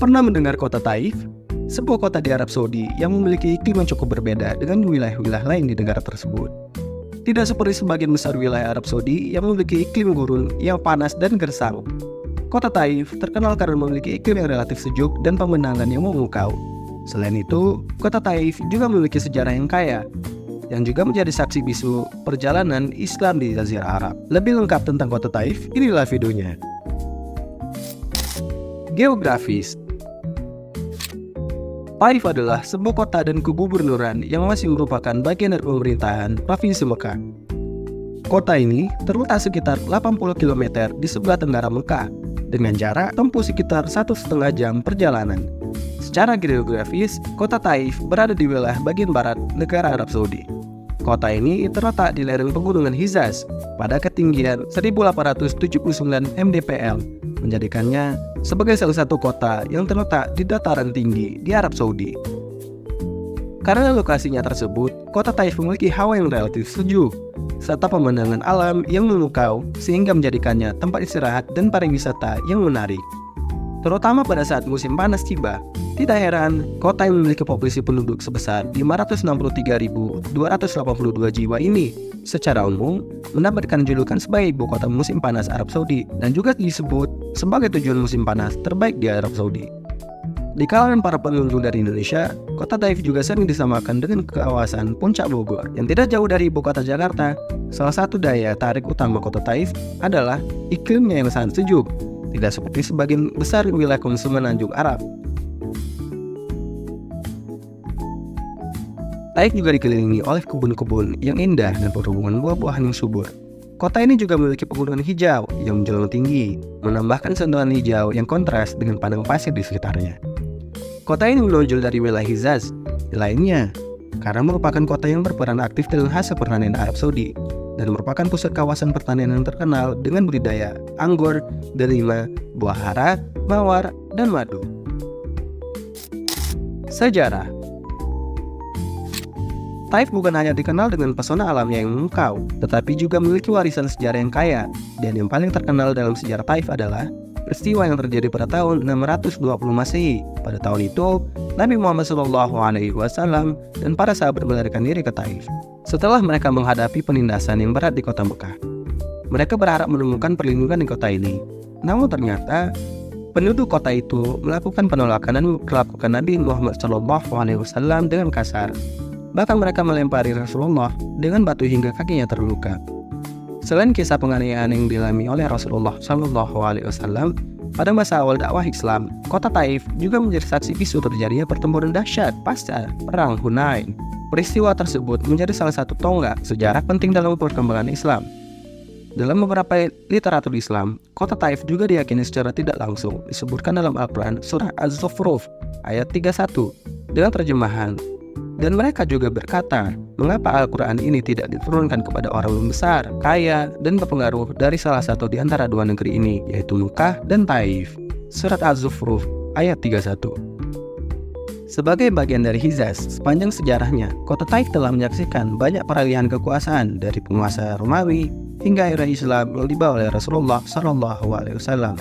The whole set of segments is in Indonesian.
Pernah mendengar kota Taif? Sebuah kota di Arab Saudi yang memiliki iklim yang cukup berbeda dengan wilayah-wilayah lain di negara tersebut. Tidak seperti sebagian besar wilayah Arab Saudi yang memiliki iklim gurun yang panas dan gersang. Kota Taif terkenal karena memiliki iklim yang relatif sejuk dan pemandangan yang memukau. Selain itu, kota Taif juga memiliki sejarah yang kaya, yang juga menjadi saksi bisu perjalanan Islam di Jazirah Arab. Lebih lengkap tentang kota Taif, inilah videonya. Geografis. Taif adalah sebuah kota dan kegubernuran yang masih merupakan bagian dari pemerintahan Provinsi Mekah. Kota ini terletak sekitar 80 km di sebelah tenggara Mekah, dengan jarak tempuh sekitar 1,5 jam perjalanan. Secara geografis, kota Taif berada di wilayah bagian barat negara Arab Saudi. Kota ini terletak di lereng pegunungan Hijaz pada ketinggian 1879 mdpl, menjadikannya sebagai salah satu kota yang terletak di dataran tinggi di Arab Saudi. Karena lokasinya tersebut, kota Taif memiliki hawa yang relatif sejuk, serta pemandangan alam yang memukau sehingga menjadikannya tempat istirahat dan pariwisata yang menarik. Terutama pada saat musim panas tiba, tidak heran kota yang memiliki populasi penduduk sebesar 563.282 jiwa ini secara umum mendapatkan julukan sebagai ibu kota musim panas Arab Saudi dan juga disebut sebagai tujuan musim panas terbaik di Arab Saudi. Di kalangan para pengunjung dari Indonesia, kota Taif juga sering disamakan dengan kawasan Puncak Bogor yang tidak jauh dari ibu kota Jakarta. Salah satu daya tarik utama kota Taif adalah iklimnya yang sangat sejuk, tidak seperti sebagian besar wilayah Semenanjung Arab. Taif juga dikelilingi oleh kebun-kebun yang indah dan perkebunan buah-buahan yang subur. Kota ini juga memiliki pegunungan hijau yang menjulang tinggi, menambahkan sentuhan hijau yang kontras dengan padang pasir di sekitarnya. Kota ini menonjol dari wilayah Hijaz lainnya karena merupakan kota yang berperan aktif dalam hasil pertanian Arab Saudi dan merupakan pusat kawasan pertanian yang terkenal dengan budidaya anggur, delima, buah hara, mawar, dan madu. Sejarah. Taif bukan hanya dikenal dengan pesona alamnya yang memukau, tetapi juga memiliki warisan sejarah yang kaya, dan yang paling terkenal dalam sejarah Taif adalah peristiwa yang terjadi pada tahun 620 Masehi. Pada tahun itu, Nabi Muhammad SAW dan para sahabat melarikan diri ke Taif setelah mereka menghadapi penindasan yang berat di kota Mekah. Mereka berharap menemukan perlindungan di kota ini. Namun ternyata penduduk kota itu melakukan penolakan dan memperlakukan Nabi Muhammad SAW dengan kasar. Bahkan mereka melempari Rasulullah dengan batu hingga kakinya terluka. Selain kisah penganiayaan yang dialami oleh Rasulullah SAW pada masa awal dakwah Islam, kota Taif juga menjadi saksi bisu terjadinya pertempuran dahsyat pasca Perang Hunain. Peristiwa tersebut menjadi salah satu tonggak sejarah penting dalam perkembangan Islam. Dalam beberapa literatur Islam, kota Taif juga diyakini secara tidak langsung disebutkan dalam Al-Quran surah Az-Zukhruf ayat 31 dengan terjemahan, dan mereka juga berkata, mengapa Al-Quran ini tidak diturunkan kepada orang besar, kaya, dan berpengaruh dari salah satu di antara dua negeri ini, yaitu Mekah dan Taif. Surat Az-Zukhruf ayat 31. Sebagai bagian dari Hijaz, sepanjang sejarahnya, kota Taif telah menyaksikan banyak peralihan kekuasaan dari penguasa Romawi hingga era Islam yang dibawa oleh Rasulullah SAW.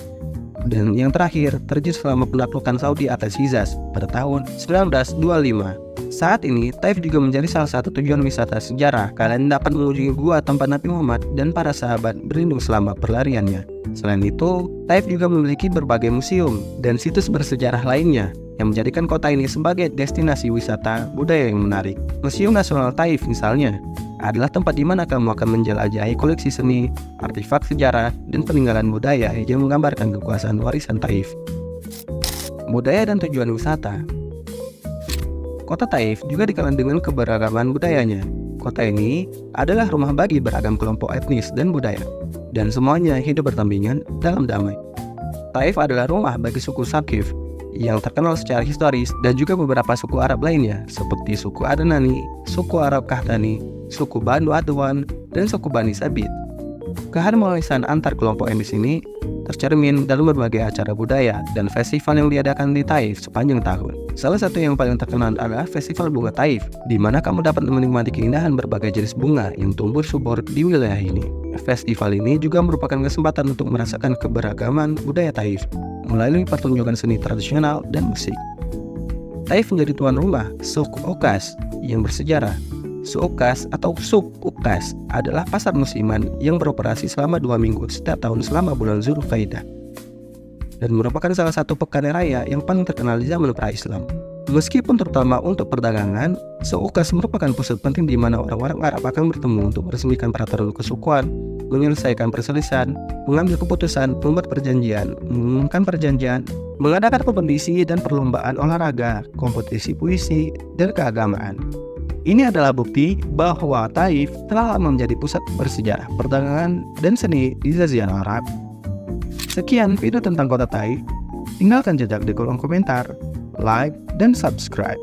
Dan yang terakhir terjadi selama penaklukan Saudi atas Hijaz pada tahun 1925. Saat ini, Taif juga menjadi salah satu tujuan wisata sejarah. Kalian dapat mengunjungi gua tempat Nabi Muhammad dan para sahabat berlindung selama pelariannya. Selain itu, Taif juga memiliki berbagai museum dan situs bersejarah lainnya yang menjadikan kota ini sebagai destinasi wisata budaya yang menarik. Museum Nasional Taif misalnya adalah tempat di mana kamu akan menjelajahi koleksi seni, artefak sejarah, dan peninggalan budaya yang menggambarkan kekuasaan warisan Taif. Budaya dan tujuan wisata. Kota Taif juga dikenal dengan keberagaman budayanya. Kota ini adalah rumah bagi beragam kelompok etnis dan budaya, dan semuanya hidup berdampingan dalam damai. Taif adalah rumah bagi suku Saqif yang terkenal secara historis dan juga beberapa suku Arab lainnya seperti suku Adnani, suku Arab Qahtani, suku Banu Adwan, dan suku Bani Sabit. Keharmonisan antar kelompok etnis ini tercermin dalam berbagai acara budaya dan festival yang diadakan di Taif sepanjang tahun. Salah satu yang paling terkenal adalah Festival Bunga Taif, di mana kamu dapat menikmati keindahan berbagai jenis bunga yang tumbuh subur di wilayah ini. Festival ini juga merupakan kesempatan untuk merasakan keberagaman budaya Taif melalui pertunjukan seni tradisional dan musik. Taif menjadi tuan rumah Souk Oukas yang bersejarah. Souk Oukas atau Souk Oukas adalah pasar musiman yang beroperasi selama 2 minggu setiap tahun selama bulan Zulkaidah dan merupakan salah satu pekan raya yang paling terkenal di zaman pra-Islam. Meskipun terutama untuk perdagangan, Souk Oukas merupakan pusat penting di mana orang-orang Arab akan bertemu untuk meresmikan peraturan kesukuan, menyelesaikan perselisihan, mengambil keputusan, membuat perjanjian, mengumumkan perjanjian, mengadakan kompetisi dan perlombaan olahraga, kompetisi puisi, dan keagamaan. Ini adalah bukti bahwa Taif telah lama menjadi pusat bersejarah, perdagangan, dan seni di Jazirah Arab. Sekian video tentang kota Taif. Tinggalkan jejak di kolom komentar, like, dan subscribe.